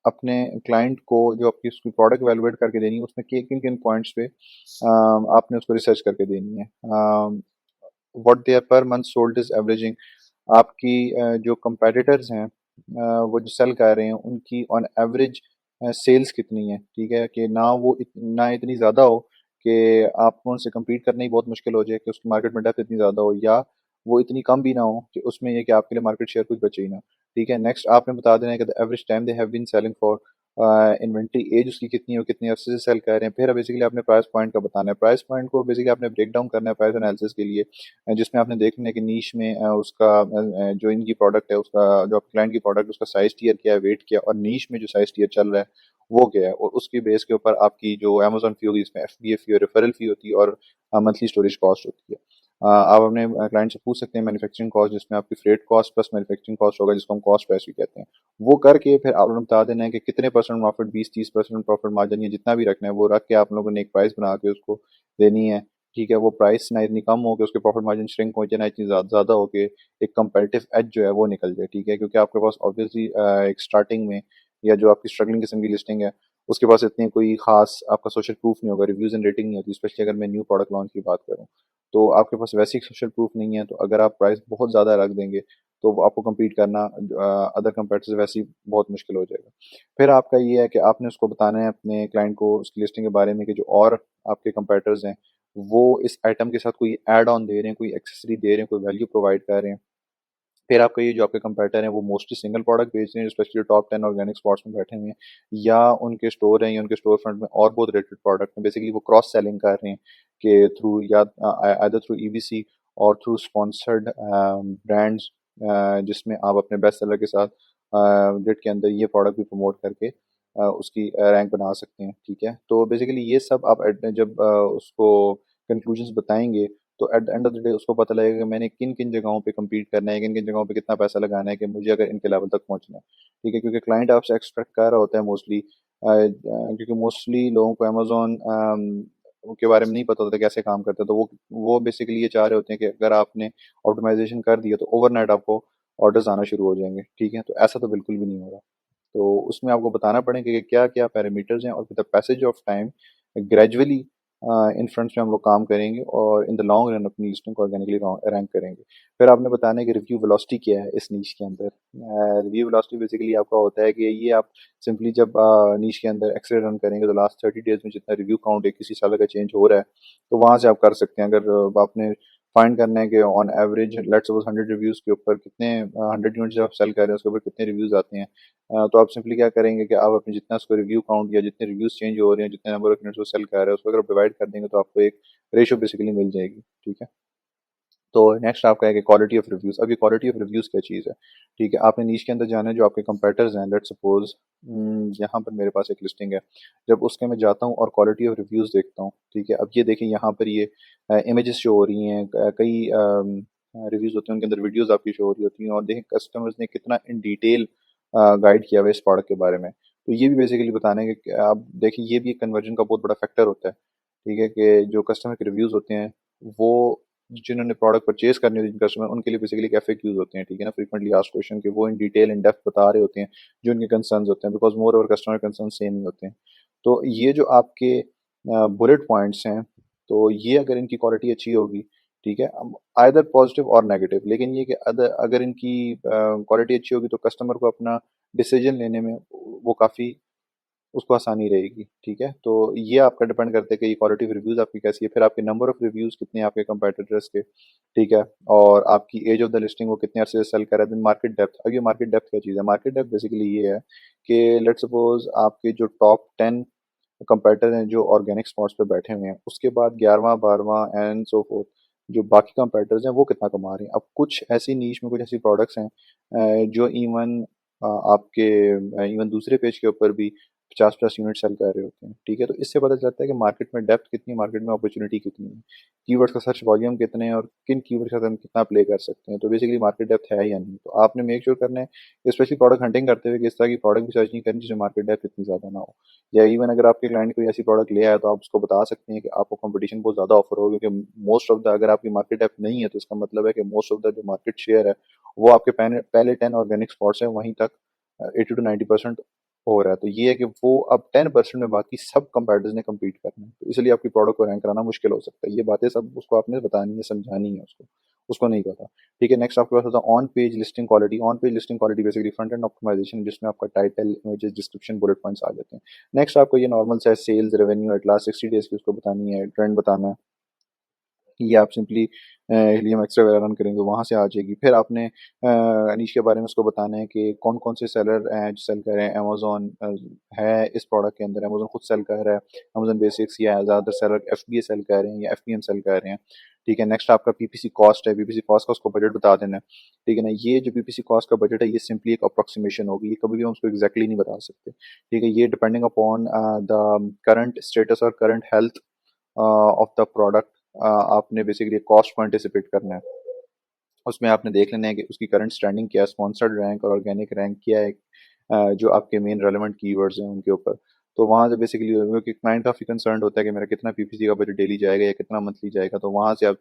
[SPEAKER 1] अपने क्लाइंट को जो आपकी उसकी प्रोडक्ट वैल्यूएट करके देनी है, उसमें किन किन पॉइंट्स पे आपने उसको रिसर्च करके देनी है। What their per month sold is averaging. आपकी जो कंपेटिटर्स हैं, वो जो सेल कर रहे हैं, उनकी ऑन एवरेज सेल्स कितनी है। ठीक है, कि ना वो ना इतनी ज़्यादा हो कि आपको उनसे compete करना ही बहुत मुश्किल हो जाए, कि उसकी मार्केट में डेप्थ इतनी ज़्यादा हो, या वो इतनी कम भी ना हो कि उसमें ये कि आपके लिए मार्केट शेयर कुछ बचे ही ना। ठीक है, नेक्स्ट आपने बता देना है कि the average time they have been selling for, inventory age उसकी कितनी है, वो कितनी अर्से से सेल कर रहे हैं। फिर बेसिकली आपने प्राइस पॉइंट का बताना है। प्राइस पॉइंट को बेसिकली आपने ब्रेक डाउन करना है प्राइस एनालिसिस के लिए, जिसमें आपने देखना है कि नीश में उसका जो इनकी प्रोडक्ट है, उसका जो क्लाइंट की प्रोडक्ट, उसका साइज टियर क्या है, वेट क्या है, और नीश में जो साइज टियर चल रहा है वो क्या है, और उसकी बेस के ऊपर आपकी जो अमेजोन फी होगी, इसमें FBA फी और रेफरल फी होती है, और मंथली स्टोरेज कॉस्ट होती है। आप अपने क्लाइंट से पूछ सकते हैं मैन्युफैक्चरिंग कॉस्ट, जिसमें आपकी freight cost plus manufacturing cost होगा, जिसको हम कॉस्ट प्राइस भी कहते हैं। वो करके फिर आप लोगों ने बता देना है कि कितने परसेंट प्रॉफिट, 20-30% प्रॉफिट मार्जिन, या जितना भी रखना है वो रख के आप लोगों ने एक प्राइस बना के उसको देनी है। ठीक है, वो प्राइस ना इतनी कम हो कि उसके प्रॉफिट मार्जिन श्रिंक हो जाए, ना इतनी ज़्यादा हो कि एक कंपेरेटिव एज जो है वो निकल जाए। ठीक है, क्योंकि आपके पास ऑब्वियसली एक स्टार्टिंग में, या जो आपकी स्ट्रगलिंग किस्म की लिस्टिंग है, उसके पास इतनी कोई खास आपका सोशल प्रूफ नहीं होगा, रिव्यूज़ एंड रेटिंग नहीं होती, स्पेशली अगर मैं न्यू प्रोडक्ट लॉन्च की बात करूँ। तो आपके पास वैसे ही सोशल प्रूफ नहीं है, तो अगर आप प्राइस बहुत ज़्यादा रख देंगे, तो वो आपको कम्पीट करना अदर कंपेटिटर से वैसे ही बहुत मुश्किल हो जाएगा। फिर आपका ये है कि आपने उसको बताना है अपने क्लाइंट को उसकी लिस्टिंग के बारे में, कि जो और आपके कंपेटिटर्स हैं, वो इस आइटम के साथ कोई ऐड ऑन दे रहे हैं, कोई एक्सेसरी दे रहे हैं, कोई वैल्यू प्रोवाइड कर रहे हैं। फिर आपका ये जो आपके कंपेटिटर हैं, वो मोस्टली सिंगल प्रोडक्ट बेच रहे हैं, स्पेशली टॉप 10 ऑर्गेनिक स्पॉट्स में बैठे हुए हैं, या उनके स्टोर हैं, या उनके स्टोर फ्रंट में और बहुत रेटेड प्रोडक्ट हैं। बेसिकली वो क्रॉस सेलिंग कर रहे हैं कि थ्रू, या आइदर थ्रू EBC और थ्रू स्पॉन्सर्ड ब्रांड्स, जिसमें आप अपने बेस्ट सेलर के साथ बिड के अंदर ये प्रोडक्ट भी प्रमोट करके उसकी रैंक बना सकते हैं। ठीक है, तो बेसिकली ये सब आप जब उसको कंक्लूजन्स बताएंगे, तो at the end of the day उसको पता लगेगा कि मैंने किन किन जगहों पे कम्पीट करना है, किन किन जगहों पे कितना पैसा लगाना है कि मुझे अगर इनके लेवल तक पहुंचना है। ठीक है, क्योंकि क्लाइंट आपसे एक्सपेक्ट कर रहा होता है मोस्टली, क्योंकि मोस्टली लोगों को अमेजोन के बारे में नहीं पता होता कैसे काम करते हैं, तो वो बेसिकली ये चाह रहे होते हैं कि अगर आपने ऑप्टिमाइजेशन कर दिया तो ओवरनाइट आपको ऑर्डर्स आना शुरू हो जाएंगे। ठीक है, तो ऐसा तो बिल्कुल भी नहीं होगा। तो उसमें आपको बताना पड़ेगा कि क्या क्या पैरामीटर्स हैं, और with the passage of time gradually in fronts में हम लोग काम करेंगे और इन द लॉन्ग रन अपनी लिस्टिंग को ऑर्गेनिकली रैंक करेंगे। फिर आपने बताना है कि रिव्यू वेलोसिटी क्या है इस नीश के अंदर। रिव्यू वेलोसिटी बेसिकली आपका होता है कि ये आप सिंपली जब नीश के अंदर एक्सरे रन करेंगे तो लास्ट 30 डेज में जितना रिव्यू काउंट है किसी साल का चेंज हो रहा है, तो वहाँ से आप कर सकते हैं। अगर आपने फाइंड करना है कि on average let's suppose 100 reviews के ऊपर कितने 100 यूनिट्स आप सेल कर रहे हैं उसके ऊपर कितने रिव्यूज आते हैं, तो आप सिंपली क्या करेंगे कि आप अपने जितना उसको रिव्यू काउंट या जितने रिव्यूज चेंज हो रहे हैं, जितने नंबर ऑफ यूनिट्स वो सेल कर रहे हैं, उसको अगर डिवाइड कर देंगे तो आपको एक रेशियो बेसिकली मिल जाएगी। ठीक है, तो नेक्स्ट आपका है कि क्वालिटी ऑफ रिव्यूज। अब ये क्वालिटी ऑफ रिव्यूज क्या चीज़ है? ठीक है, आपने नीश के अंदर जाना है, जो आपके कंपेटर्स हैं, लेट्स सपोज यहाँ पर मेरे पास एक लिस्टिंग है, जब उसके मैं जाता हूँ और क्वालिटी ऑफ रिव्यूज देखता हूँ। ठीक है, अब ये देखें यहाँ पर ये इमेजेस शो हो रही हैं, कई रिव्यूज होते हैं उनके अंदर वीडियोज आपकी शो हो रही होती हैं, और देखें कस्टमर्स ने कितना इन डिटेल गाइड किया हुआ है इस प्रोडक्ट के बारे में। तो ये भी बेसिकली बताना है कि आप देखें ये भी एक कन्वर्जन का बहुत बड़ा फैक्टर होता है। ठीक है, कि जो कस्टमर के रिव्यूज होते हैं वो जिन्होंने प्रोडक्ट परचेज करने होते हैं कस्टमर, उनके लिए बेसिकली एफएक्यूज होते हैं। ठीक है ना, फ्रीक्वेंटली आस्क्ड क्वेश्चन के वो इन डिटेल इन डेप्थ बता रहे होते हैं जो उनके कंसर्न्स होते हैं, because more over customer concern same ही होते हैं। तो ये जो आपके बुलेट पॉइंट्स हैं, तो ये अगर इनकी क्वालिटी अच्छी होगी, ठीक है, आइदर पॉजिटिव और नेगेटिव, लेकिन ये कि अगर इनकी क्वालिटी अच्छी होगी तो कस्टमर को अपना डिसीजन लेने में वो काफ़ी उसको आसानी रहेगी। ठीक है, तो ये आपका डिपेंड करता है कि ये क्वालिटी ऑफ रिव्यूज आपकी कैसी है, फिर आपके नंबर ऑफ रिव्यूज कितने हैं आपके कंपेटिटर्स के। ठीक है, और आपकी एज ऑफ द लिस्टिंग वो कितने अरसे से सेल कर रहा है। मार्केट डेप्थ, अब ये मार्केट डेप्थ क्या चीज़ है? मार्केट डेप्थ बेसिकली ये है कि लेट्स सपोज आपके जो टॉप 10 कंपेटिटर हैं जो ऑर्गेनिक स्पॉट्स पे बैठे हुए हैं, उसके बाद 11वां 12वां एंड सो फोर्थ जो बाकी कंपेटिटर्स हैं वो कितना कमा रहे हैं। अब कुछ ऐसी नीश में कुछ ऐसी प्रोडक्ट्स हैं जो इवन आपके इवन दूसरे पेज के ऊपर भी 50+ यूनिट सेल कर रहे होते हैं। ठीक है, तो इससे पता चलता है कि मार्केट में डेप्थ कितनी है, मार्केट में अपॉर्चुनिटी कितनी है, कीवर्ड्स का सर्च वॉल्यूम कितने हैं और किन कीवर्ड्स का हम कितना प्ले कर सकते हैं। तो बेसिकली मार्केट डेप्थ है या नहीं, तो आपने मेक श्योर करना है स्पेशली प्रोडक्ट हंटिंग करते हुए कि इस तरह की प्रोडक्ट भी सर्च नहीं करनी जिसमें मार्केट डेप्थ इतनी ज़्यादा ना हो। या इवन अगर आपके क्लाइंट कोई ऐसी प्रोडक्ट ले आया तो आप उसको बता सकते हैं कि आपको कंपटीशन बहुत ज़्यादा ऑफर हो, क्योंकि मोस्ट ऑफ द अगर आपकी मार्केट डेप्थ नहीं है तो इसका मतलब है कि मोस्ट ऑफ द जो मार्केट शेयर है वो आपके पहले 10 ऑर्गेनिक स्पॉट्स हैं वहीं तक 80 to 90% हो रहा है। तो ये है कि वो अब 10% में बाकी सब कंपेटिटर्स ने कम्पीट करना है, तो इसलिए आपकी प्रोडक्ट को रैंक कराना मुश्किल हो सकता है। ये बातें सब उसको आपने बतानी है, समझानी है उसको, उसको नहीं पता। ठीक है, नेक्स्ट आपके पास होता है on page listing quality. On page listing quality basically front end optimization, जिसमें आपका title, images, description, bullet points आ जाते हैं। नेक्स्ट आपको ये नॉर्मल से sales revenue at last 60 days की उसको बतानी है, ट्रेंड बताना है। ये आप सिंपली हीलियम एक्सरे वगैरह रन करेंगे वहाँ से आ जाएगी। फिर आपने नीश के बारे में उसको बताना है कि कौन कौन से सेलर हैं जो सेल कर रहे हैं। अमेजोन है इस प्रोडक्ट के अंदर, अमेजोन खुद सेल कर रहा है, अमेजोन बेसिक्स, या ज़्यादातर सेलर एफबीए सेल कर रहे हैं या एफपीएम सेल कर रहे हैं। ठीक है, नेक्स्ट आपका पीपीसी कॉस्ट है, पीपीसी कॉस्ट का उसको बजट बता देना है। ठीक है ना, ये जो पीपीसी कॉस्ट का बजट है ये सिंपली एक अप्रोक्सीमेशन होगी, ये कभी भी हम उसको एग्जैक्टली नहीं बता सकते। ठीक है, ये depending upon the current status और current health of the product आपने बेसिकली कॉस्ट को एंटिसिपेट करना है। उसमें आपने देख लेना है कि उसकी करंट स्टैंडिंग क्या है, स्पॉन्सर्ड रैंक और ऑर्गेनिक रैंक क्या है, जो आपके मेन रेलेवेंट कीवर्ड्स हैं उनके ऊपर। तो वहाँ से बेसिकली क्योंकि क्लाइंट काफ़ी कंसर्न होता है कि मेरा कितना पीपीसी का बजट डेली जाएगा या कितना मंथली जाएगा, तो वहाँ से आप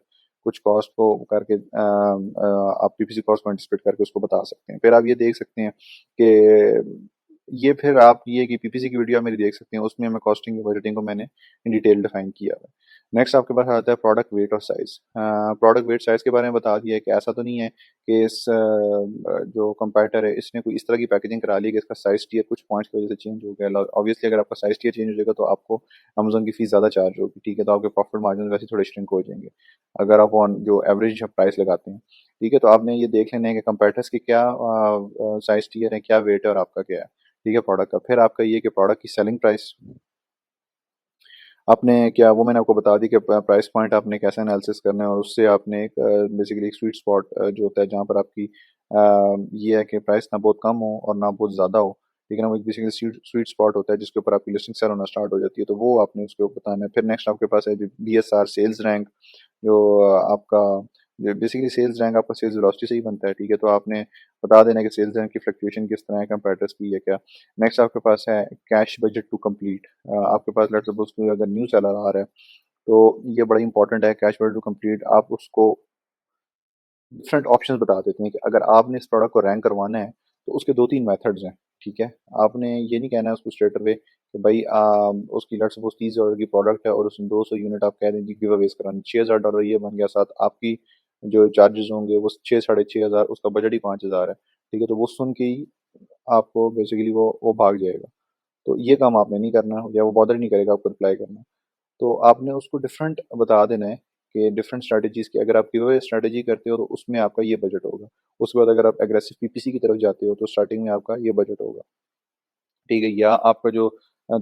[SPEAKER 1] कुछ कॉस्ट को करके आप पीपीसी कॉस्ट को एंटिसिपेट करके उसको बता सकते हैं। फिर आप ये देख सकते हैं कि ये फिर आप ये कि पीपीसी की वीडियो आप मेरी देख सकते हैं, उसमें मैं कॉस्टिंग और बजटिंग को मैंने इन डिटेल डिफाइन किया है। नेक्स्ट आपके पास आता है प्रोडक्ट वेट और साइज। प्रोडक्ट वेट साइज के बारे में बता दिया है कि ऐसा तो नहीं है कि इस जो कंपैरेटर है इसने कोई इस तरह की पैकेजिंग करा ली कि इसका साइज टियर कुछ पॉइंट्स की वजह से चेंज हो गया। ऑब्वियसली अगर आपका साइज टियर चेंज हो जाएगा तो आपको अमेजोन की फीस ज़्यादा चार्ज होगी। ठीक है, तो आपके प्रॉफिट मार्जिन वैसे थोड़े श्रिंक हो जाएंगे अगर आप ऑन जो एवरेज प्राइस लगाते हैं। ठीक है, तो आपने ये देख लेना है कि कंपैरेटर्स की क्या साइज टियर है, क्या वेट है और आपका क्या है। ठीक है, प्रोडक्ट का। फिर आपका ये कि प्रोडक्ट की सेलिंग प्राइस आपने क्या, वो मैंने आपको बता दी कि प्राइस पॉइंट आपने कैसे एनालिसिस करना है, और उससे आपने एक बेसिकली एक स्वीट स्पॉट जो होता है जहाँ पर आपकी ये है कि प्राइस ना बहुत कम हो और ना बहुत ज़्यादा हो। ठीक है ना, वो एक बेसिकली स्वीट स्पॉट होता है जिसके ऊपर आपकी लिस्टिंग सेल होना स्टार्ट हो जाती है, तो वो आपने उसके ऊपर बताना है। फिर नेक्स्ट आपके पास है जो BSR सेल्स रैंक, जो आपका जो बेसिकली सेल्स रैंक आपका सेल्स वेलोसिटी से ही बनता है, ठीक है, तो आपने बता देना है कि सेल्स रैंक की फ्लक्चुएशन किस तरह है कंपेटिटर्स की है क्या। नेक्स्ट आपके पास है कैश बजट टू कंप्लीट। आपके पास लेट्स सपोज कोई अगर न्यू सेलर आ रहा है, तो ये बड़ा इंपॉर्टेंट है कैश बजट टू कंप्लीट। आप उसको डिफरेंट ऑप्शंस बता देते हैं कि अगर आपने इस प्रोडक्ट को रैंक करवाना है तो उसके दो तीन मेथड्स हैं, ठीक है। आपने ये नहीं कहना है उसको स्ट्रेट अवे कि भाई उसकी लेट्स सपोज $30 की प्रोडक्ट है और उसमें 200 यूनिट आप कह दें जी गिव अवेज करानी, $6,000 ये बन गया, साथ आपकी जो चार्जेस होंगे वो 6 साढ़े 6 हज़ार, उसका बजट ही 5,000 है, ठीक है। तो वो सुन के ही आपको बेसिकली वो भाग जाएगा। तो ये काम आपने नहीं करना, या वो बॉदर नहीं करेगा आपको रिप्लाई करना। तो आपने उसको डिफरेंट बता देना है कि डिफरेंट स्ट्रैटेजीज की, अगर आप गिव अवे स्ट्रैटेजी करते हो तो उसमें आपका ये बजट होगा। उसके बाद अगर आप एग्रेसिव PPC की तरफ जाते हो तो स्टार्टिंग में आपका ये बजट होगा, ठीक है। या आपका जो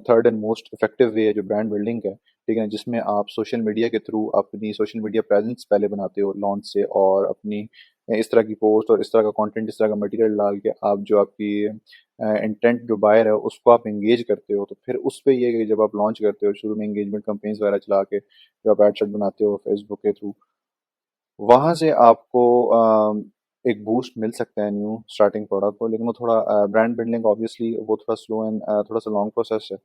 [SPEAKER 1] third and most effective way है जो ब्रांड बिल्डिंग है, ठीक है, जिसमें आप सोशल मीडिया के थ्रू अपनी सोशल मीडिया प्रेजेंस पहले बनाते हो लॉन्च से, और अपनी इस तरह की पोस्ट और इस तरह का कंटेंट, इस तरह का मटेरियल डाल के आप जो आपकी इंटेंट जो बायर है उसको आप एंगेज करते हो। तो फिर उस पे ये है कि जब आप लॉन्च करते हो शुरू में एंगेजमेंट कैंपेन्स वगैरह चला के जो आप एड सेट बनाते हो फेसबुक के थ्रू, वहाँ से आपको एक बूस्ट मिल सकता है न्यू स्टार्टिंग प्रोडक्ट को। लेकिन वो थोड़ा ब्रांड बिल्डिंग ऑब्वियसली वो थोड़ा स्लो एंड थोड़ा सा लॉन्ग प्रोसेस है।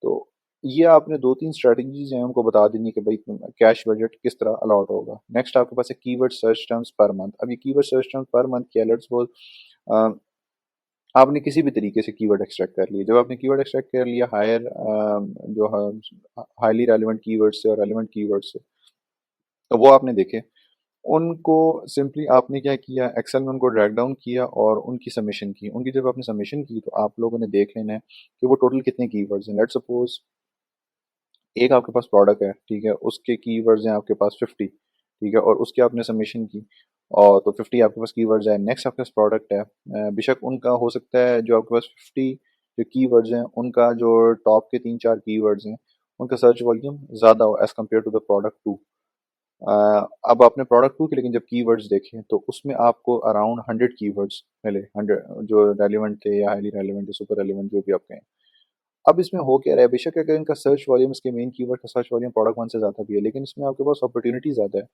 [SPEAKER 1] तो ये आपने दो तीन स्ट्रेटजीज हैं उनको बता देनी कि भाई कैश बजट किस तरह अलॉट होगा। नेक्स्ट आपके पास है keyword search terms per month. अब ये keyword search terms per month क्या, लेट्स सपोज आपने किसी भी तरीके से कीवर्ड एक्सट्रैक्ट कर लिया। जब आपने कीवर्ड एक्सट्रैक्ट कर लिया हायर जो हाईली रेलिवेंट कीवर्ड से और रेलिवेंट कीवर्ड से, तो वो आपने देखे, उनको सिंपली आपने क्या किया, एक्सेल में उनको ड्रैग डाउन किया और उनकी सबमिशन की। उनकी जब आपने सबमिशन की तो आप लोगों ने देख लेना है कि वो टोटल कितने कीवर्ड्स हैं। लेट्स सपोज एक आपके पास प्रोडक्ट है, ठीक है, उसके कीवर्ड्स हैं आपके पास 50, ठीक है, और उसकी आपने सबमिशन की और तो 50 आपके पास कीवर्ड्स है। नेक्स्ट आपके पास प्रोडक्ट है, बेशक उनका हो सकता है जो आपके पास 50 जो कीवर्ड्स हैं उनका जो टॉप के 3-4 कीवर्ड्स हैं उनका सर्च वॉल्यूम ज़्यादा हो as compared to the product two. अब आपने प्रोडक्ट टू के लेकिन जब कीवर्ड्स देखें तो उसमें आपको अराउंड 100 कीवर्ड्स मिले, 100 जो रेलिवेंट थे या हाईली रेलिवेंट या सुपर रेलिवेंट जो भी आप कहें। अब इसमें हो क्या रहा है, बेशक अगर इनका सर्च वॉल्यूम, इसके मेन कीवर्ड का सर्च वॉल्यूम प्रोडक्ट वन से ज़्यादा भी है, लेकिन इसमें आपके पास अपॉर्चुनिटी ज़्यादा है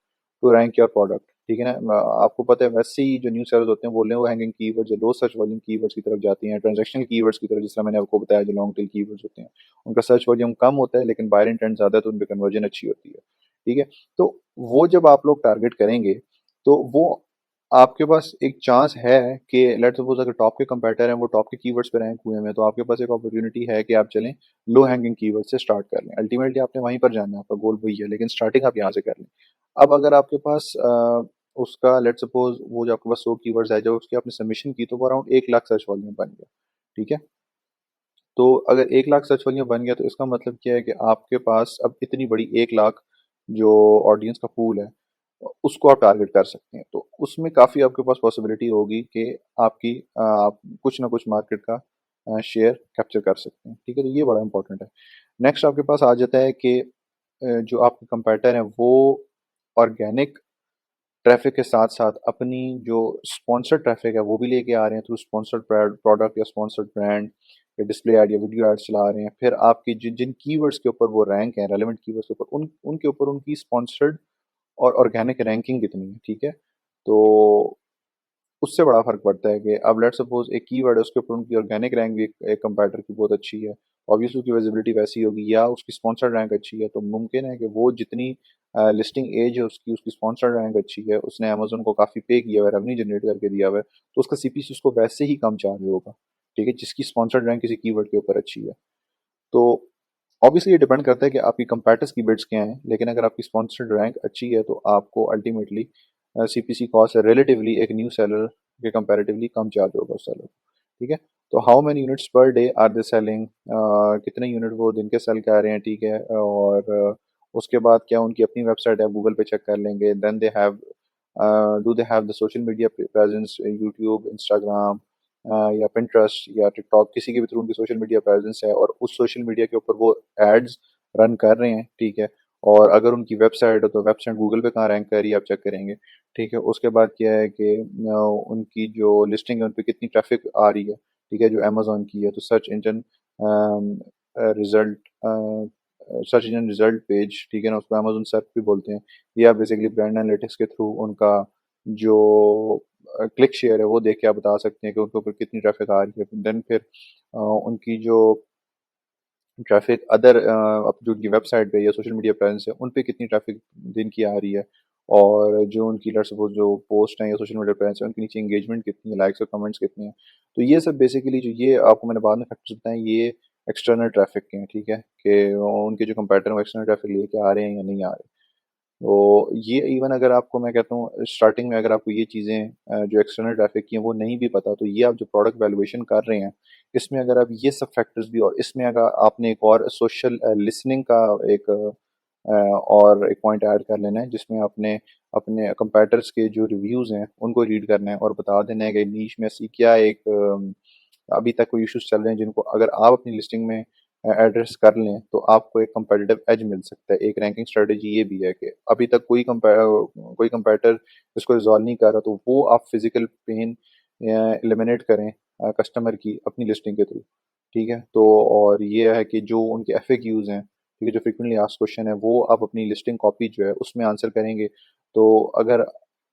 [SPEAKER 1] टू रैंक योर प्रोडक्ट, ठीक है ना। आपको पता है वैसे ही जो न्यू सेलर्स होते हैं वो लो हैंगिंग कीवर्ड्स या लो सर्च वॉल्यूम कीवर्ड्स की तरफ जाती हैं, ट्रांजेक्शनल कीवर्ड्स की तरफ, जिस तरह मैंने आपको बताया जो लॉन्ग टेल कीवर्ड्स होते हैं उनका सर्च वॉल्यूम कम होता है लेकिन बायर इंटेंट ज़्यादा है तो उनकी कन्वर्जन अच्छी होती है, ठीक है। तो वो जब आप लोग टारगेट करेंगे तो वो आपके पास एक चांस है कि लेट्स सपोज अगर टॉप के कंपेटिटर हैं वो टॉप के कीवर्ड्स पे रैंक हुए हैं, तो आपके पास एक अपॉर्चुनिटी है कि आप चलें लो हैंगिंग कीवर्ड से स्टार्ट कर लें। अल्टीमेटली आपने वहीं पर जाना है, आपका गोल वही है, लेकिन स्टार्टिंग आप यहाँ से कर लें। अब अगर आपके पास उसका लेट्स सपोज वो जो आपके पास 100 कीवर्ड्स है, जब उसकी आपने सबमिशन की तो वो अराउंड 1 लाख सर्च वॉल्यूम बन गया, ठीक है। तो अगर 1 लाख सर्च वॉल्यूम बन गया तो इसका मतलब क्या है कि आपके पास अब इतनी बड़ी 1 लाख जो ऑडियंस का पूल है उसको आप टारगेट कर सकते हैं। तो उसमें काफ़ी आपके पास पॉसिबिलिटी होगी कि आपकी आप कुछ ना कुछ मार्केट का शेयर कैप्चर कर सकते हैं, ठीक है। तो ये बड़ा इंपॉर्टेंट है। नेक्स्ट आपके पास आ जाता है कि जो आपके कंपेटिटर हैं वो ऑर्गेनिक ट्रैफिक के साथ साथ अपनी जो स्पॉन्सर्ड ट्रैफिक है वो भी लेके आ रहे हैं थ्रू स्पॉन्सर्ड प्रोडक्ट या स्पॉन्सर्ड ब्रांड या डिस्प्ले ऐड या वीडियो एड्स चला रहे हैं। फिर आपकी जिन जिन कीवर्ड्स के ऊपर वो रैंक है, रेलेवेंट कीवर्ड्स के ऊपर उनके ऊपर उनकी स्पॉन्सर्ड और ऑर्गेनिक रैंकिंग कितनी है, ठीक है। तो उससे बड़ा फ़र्क पड़ता है कि अब लेट्स सपोज़ एक कीवर्ड है उसके ऊपर उनकी ऑर्गेनिक रैंक भी एक कंपैरेटर की बहुत अच्छी है, ऑब्वियसली उसकी विजिबिलिटी वैसी होगी, या उसकी स्पॉन्सर्ड रैंक अच्छी है, तो मुमकिन है कि वो जितनी लिस्टिंग एज है उसकी स्पॉन्सर्ड रैंक अच्छी है, उसने अमेज़न को काफ़ी पे किया हुआ है, रेवेन्यू जनरेट करके दिया हुआ है, तो उसका CPC उसको वैसे ही कम चार्ज होगा, ठीक है, जिसकी स्पॉन्सर्ड रैंक किसी कीवर्ड के ऊपर अच्छी है। तो ऑब्वियसली ये डिपेंड करता है कि आपकी कंपेटिटर्स की बिड्स क्या हैं, लेकिन अगर आपकी स्पॉन्सर्ड रैंक अच्छी है तो आपको अल्टीमेटली CPC कॉस्ट रिलेटिवली एक न्यू सेलर के कंपैरेटिवली कम चार्ज होगा उस सेलर को, ठीक है। तो how many units per day are they selling, कितने यूनिट वो दिन के सेल कर रहे हैं, ठीक है। और उसके बाद क्या उनकी अपनी वेबसाइट है, गूगल पे चेक कर लेंगे। Then they have do they have the social media presence, YouTube, Instagram या पिंटरेस्ट या टिकटॉक, किसी के भी थ्रू उनकी सोशल मीडिया प्रेजेंस है और उस सोशल मीडिया के ऊपर वो एड्स रन कर रहे हैं, ठीक है। और अगर उनकी वेबसाइट है तो वेबसाइट गूगल पे कहाँ रैंक कर रही है आप चेक करेंगे, ठीक है। उसके बाद क्या है कि उनकी जो लिस्टिंग है उन पर कितनी ट्रैफिक आ रही है, ठीक है, जो अमेज़न की है, तो result search engine result page, ठीक है ना, उसको अमेज़न सर्च भी बोलते हैं। ये आप बेसिकली ब्रांड एनालिटिक्स के थ्रू उनका जो क्लिक शेयर है वो देख के आप बता सकते हैं कि उनके ऊपर कितनी ट्रैफिक आ रही है। देन फिर उनकी जो ट्रैफिक अदर अब जो उनकी वेबसाइट पे या सोशल मीडिया प्रेजेंस है उन पे कितनी ट्रैफिक दिन की आ रही है, और जो उनकी लेट्स सपोज जो पोस्ट हैं या सोशल मीडिया प्रेजेंस है उनके नीचे एंगेजमेंट कितनी है, लाइक्स और कमेंट्स कितने हैं। तो ये सब बेसिकली जो ये आपको मैंने बाद में फैक्टर्स बताए, ये एक्सटर्नल ट्रैफिक के हैं, ठीक है, कि उनके जो कंपेटिटर वो एक्सटर्नल ट्रैफिक लेके आ रहे हैं या नहीं आ रहे। तो ये इवन अगर आपको मैं कहता हूँ स्टार्टिंग में अगर आपको ये चीज़ें जो एक्सटर्नल ट्रैफिक की हैं वो नहीं भी पता, तो ये आप जो प्रोडक्ट वैल्यूएशन कर रहे हैं इसमें अगर आप ये सब फैक्टर्स भी, और इसमें अगर आपने एक और सोशल लिसनिंग का एक और एक पॉइंट ऐड कर लेना है, जिसमें आपने अपने कंपेटिटर्स के जो रिव्यूज़ हैं उनको रीड करना है और बता देना है कि नीश में ऐसी क्या एक अभी तक कोई इश्यूज चल रहे हैं जिनको अगर आप अपनी लिस्टिंग में एड्रेस कर लें तो आपको एक कंपेटिटिव एज मिल सकता है। एक रैंकिंग स्ट्रेटजी ये भी है कि अभी तक कोई कंपेटिटर इसको रिजॉल्व नहीं कर रहा, तो वो आप फिजिकल पेन एलिमिनेट करें कस्टमर की अपनी लिस्टिंग के थ्रू, ठीक है। तो और ये है कि जो उनके FAQs हैं, ठीक है, जो फ्रिक्वेंटली आस्क्ड क्वेश्चन है वो आप अपनी लिस्टिंग कॉपी जो है उसमें आंसर करेंगे। तो अगर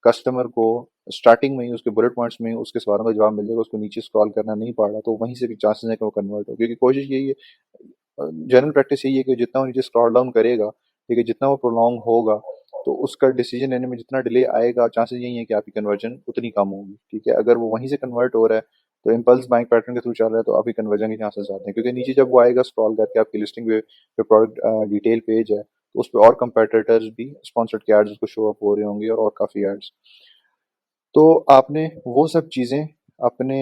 [SPEAKER 1] कस्टमर को स्टार्टिंग में ही उसके बुलेट पॉइंट्स में ही उसके सवालों का जवाब मिल जाएगा, उसको नीचे स्क्रॉल करना नहीं पड़ रहा, तो वहीं से भी चांसेस है कि वो कन्वर्ट हो, क्योंकि कोशिश यही है, जनरल प्रैक्टिस यही है कि जितना वो नीचे स्क्रॉल डाउन करेगा, ठीक है, जितना वो प्रोलॉन्ग होगा, तो उसका डिसीजन लेने में जितना डिले आएगा, चांसेस यही है कि आपकी कन्वर्जन उतनी कम होगी, ठीक है। अगर वो वहीं से कन्वर्ट हो रहा है तो इम्पल्स बाइंग पैटर्न के थ्रू चल रहा है, तो आपकी कन्वर्जन के चांसेस आते हैं, क्योंकि नीचे जब वो आएगा स्क्रॉल करके आपकी लिस्टिंग पे जो प्रोडक्ट डिटेल पेज है, तो उस पर और कंपेटिटर्स भी स्पॉन्सर्ड के एड्स उसको शो अप हो रहे होंगे और काफ़ी एड्स। तो आपने वो सब चीज़ें अपने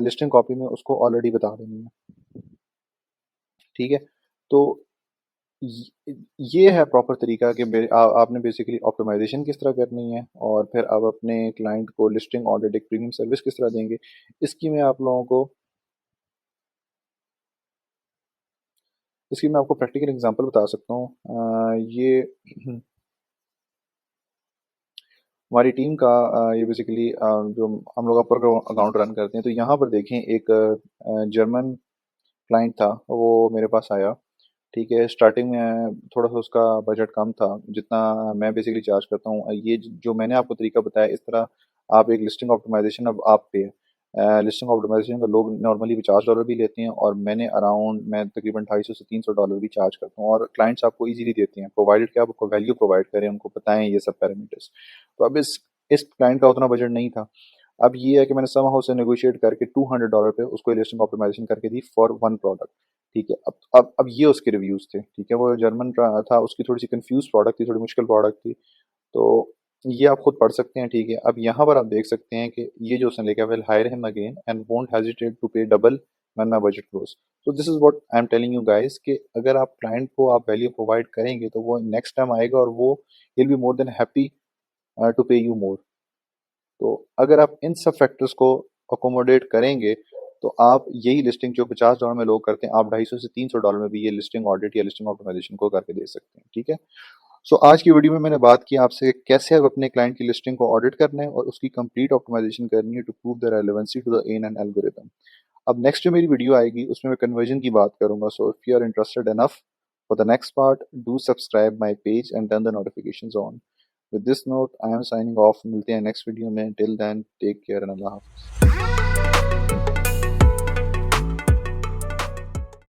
[SPEAKER 1] लिस्टिंग कॉपी में उसको ऑलरेडी बता देनी है, ठीक है। तो ये है प्रॉपर तरीका कि आपने बेसिकली ऑप्टिमाइजेशन किस तरह करनी है, और फिर आप अपने क्लाइंट को लिस्टिंग ऑडिट एक प्रीमियम सर्विस किस तरह देंगे। इसकी मैं आप लोगों को इसकी मैं आपको प्रैक्टिकल एग्जांपल बता सकता हूँ। ये हमारी टीम का ये बेसिकली जो हम लोग अपर अकाउंट रन करते हैं, तो यहाँ पर देखें एक जर्मन क्लाइंट था, वो मेरे पास आया, ठीक है। स्टार्टिंग में थोड़ा सा उसका बजट कम था जितना मैं बेसिकली चार्ज करता हूँ। ये जो मैंने आपको तरीका बताया, इस तरह आप एक लिस्टिंग ऑप्टिमाइजेशन अब आप पे है। लिस्टिंग ऑप्टिमाइजेशन का लोग नॉर्मली $50 भी लेते हैं, और मैं तकरीबन $250 से $300 भी चार्ज करता हूँ, और क्लाइंट्स आपको इजीली देते हैं, प्रोवाइडेड कि आप आपको वैल्यू प्रोवाइड करें, उनको बताएं ये सब पैरामीटर्स। तो अब इस क्लाइंट का उतना बजट नहीं था। अब ये है कि मैंने समहाउ से नेगोशिएट करके $200 पे उसको लिस्टिंग ऑप्टिमाइजेशन करके दी फॉर वन प्रोडक्ट, ठीक है। अब ये उसके रिव्यूज थे, ठीक है। वो जर्मन था, उसकी थोड़ी सी कंफ्यूज प्रोडक्ट थी, थोड़ी मुश्किल प्रोडक्ट थी, तो ये आप खुद पढ़ सकते हैं, ठीक है। अब यहाँ पर आप देख सकते हैं कि ये जो उसने लिखा है, will hire him again and won't hesitate to pay double when my budget grows. तो this is what I am telling you guys, कि अगर आप क्लाइंट को आप वैल्यू प्रोवाइड करेंगे तो वो नेक्स्ट टाइम आएगा और वो will be more than happy to pay you more. तो अगर आप इन सब फैक्टर्स को अकोमोडेट करेंगे तो आप यही लिस्टिंग जो $50 में लोग करते हैं, आप $250 से $300 में भी ये लिस्टिंग ऑडिट या लिस्टिंग ऑप्टिमाइजेशन को करके दे सकते हैं, ठीक है। सो आज की वीडियो में मैंने बात की आपसे कैसे आप अपने क्लाइंट की लिस्टिंग को ऑडिट करना है और उसकी कंप्लीट ऑप्टिमाइजेशन करनी है to prove the relevancy to the N and algorithm. अब नेक्स्ट जो मेरी वीडियो आएगी उसमें मैं कन्वर्जन की बात करूंगा। So if you are interested enough for the next part, do subscribe my page and turn the notifications on. With this note, I am signing off. मिलते हैं नेक्स्ट वीडियो में। Till then, take care and Allah Hafiz.